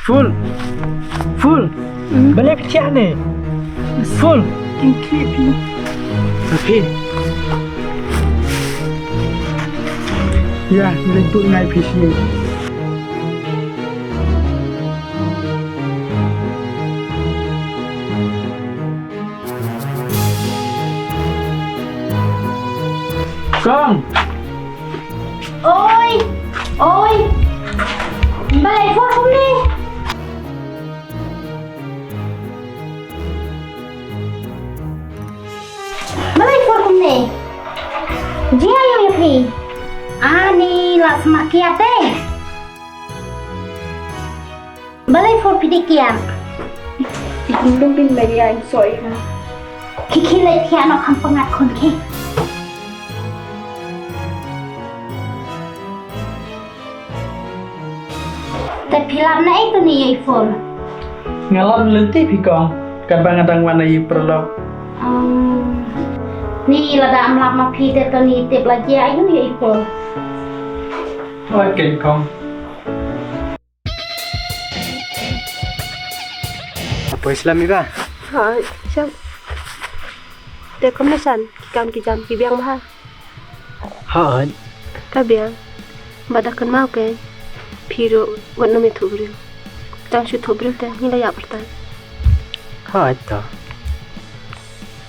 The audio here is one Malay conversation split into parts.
Full. Balik pecah ni. Full. Thank you. Okey. Ya, liput ngai PC. Con. Ôi Mày phone không đi. Mày phone không đi. Dia yang yapi. Ani lah semakia teh. Balai phone pidikian. Không tin mày anh soi ha. Kiki lai thia no kham pangat khon ki. Tapi lama itu nih iPhone. Ngalam lenti pikong. Kadang-kadang warna perlu. Ni lada amlap ma phi te to ni te lagi ayu ya iPhone. Okey kong. Apa Islam ni ba? Ha, siap. Te komesan kam ki jam ki biang ha. Ha. Ka biang. Badakan mau ke. Phiro wanna me thobri. Ta shu thobri te ni la ya parta. Ha ta.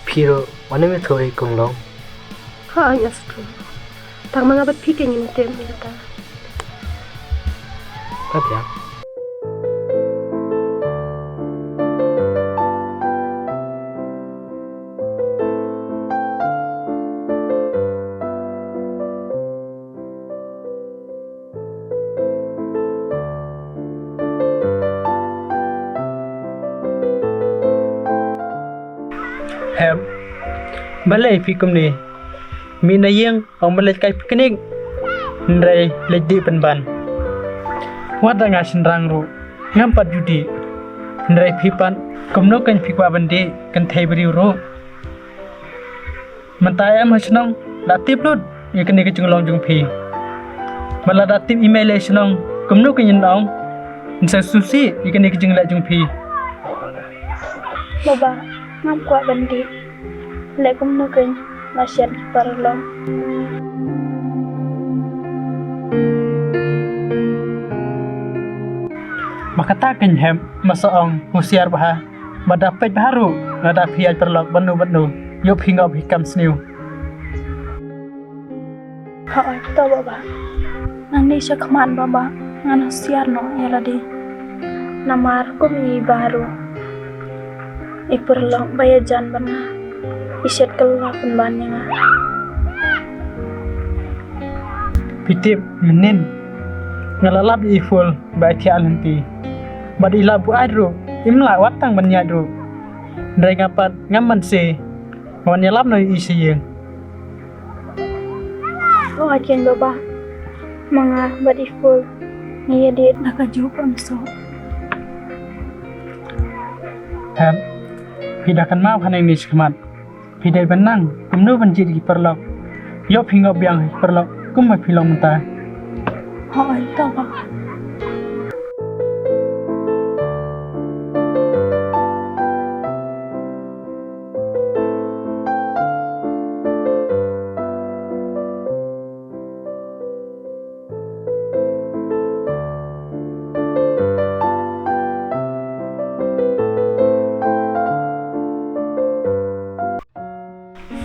Phiro wanna me thoi kong long. Ha anya stu. Tang manga bat phi ke ni te mi ta. Ka ya. Hem balai fikum ni mina yang ang balai kai piknik ndrai ledi penban wada nga sinrang ru ngampat judi ndrai pipan kumno kan pikwa bandi kan thai bri ru mentaya masnong datip lut yakni ke junglong jung phi mala datip email le snong kumno kan yin ong nsa susi yakni ke jungla jung phi Baba, ngam kwa bandi. Le kum no ken masyad parlong. Makatakan hem masaong husiar baha madapet baharu nada piaj perlok banu yop hingop hikam sniu Ha to baba. Nang ni siya kaman baba. Ngan siar no yaladi. Namar ko mi baru. Iperlong bayajan bana. Isyat keluar penbannya nga. pitip menin ngalalap iful bai thial nanti bad ilabu adru imla watang banyadru ndai ngapat ngaman se wan yalap no isiyeng Oh ajen baba. Mga badiful. Ngaya di nakajupang so. hem pidakan mau hanai ni skmat pidai benang kumno banjir ki perlok yop hingop biang perlok kum ma pilong menta Oh to baba.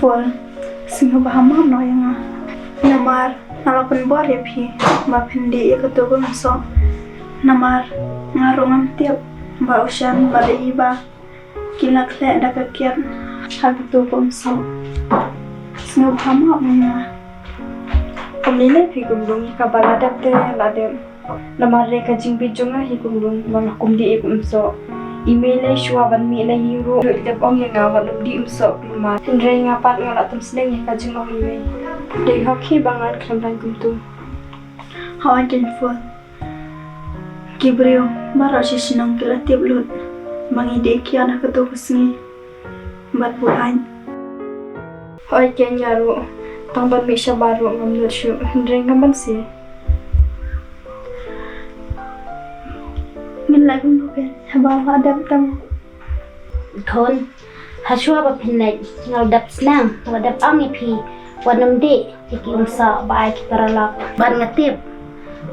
Full singa bahama no yang namar nalapan bor ya phi ma phindi ekato bang so namar ngarong tiap ba ushan ba iba kila kle dakakian hagto bang so singa bahama no Pemilih higumdung kabala dapte ladem namar reka jingbi jonga higumdung bang kumdi ikumso email ay shwa ban mi la yiro de bong yang awat di umso ma hindre ngapat ngalat tum sneng ya kajing ong email de hoki bangat kramdan kumtu hawan ken full kibriyo mara sinong kila tiap lut mangi de kian hakato kusngi bat bulan hoy ken yaru tamban mi shabaru ngamnur shu hindre ngaman si lại cũng được cái bao hoa đập tâm Thôn Hashua ba pinai ngal dap senang ngal dap ang ipi wanam de iki sa baik paralak ban ngatip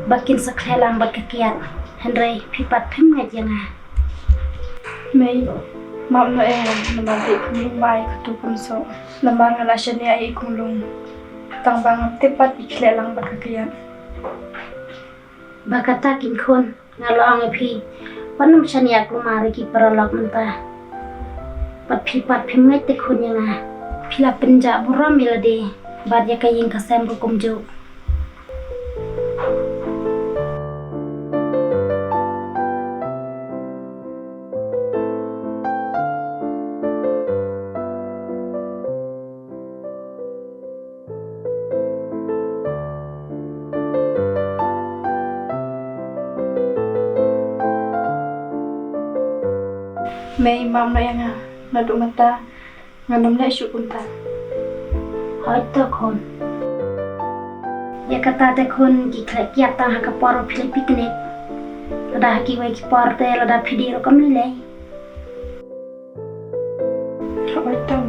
bakin sakhelang bakakiat hendrai pipat phimngat yanga May mam no namar de kumlung bai khatu kumso namar ngala shani ai kumlung tang bang tepat ikhle lang bakakian bakata kin khon ngal ang ipi wanam shaniak lumari ki paralak menta pat pipat phimngat te khon yanga phila penja buram milade bad ya kaying kasem kumjo May mam no yang nadu mata ngandom le shu kunta hoi to khon ya kata te khon ki khle kiat ta ha ka por phile picnic lada ki wai ki por te lada phidi ro kam le Oi tau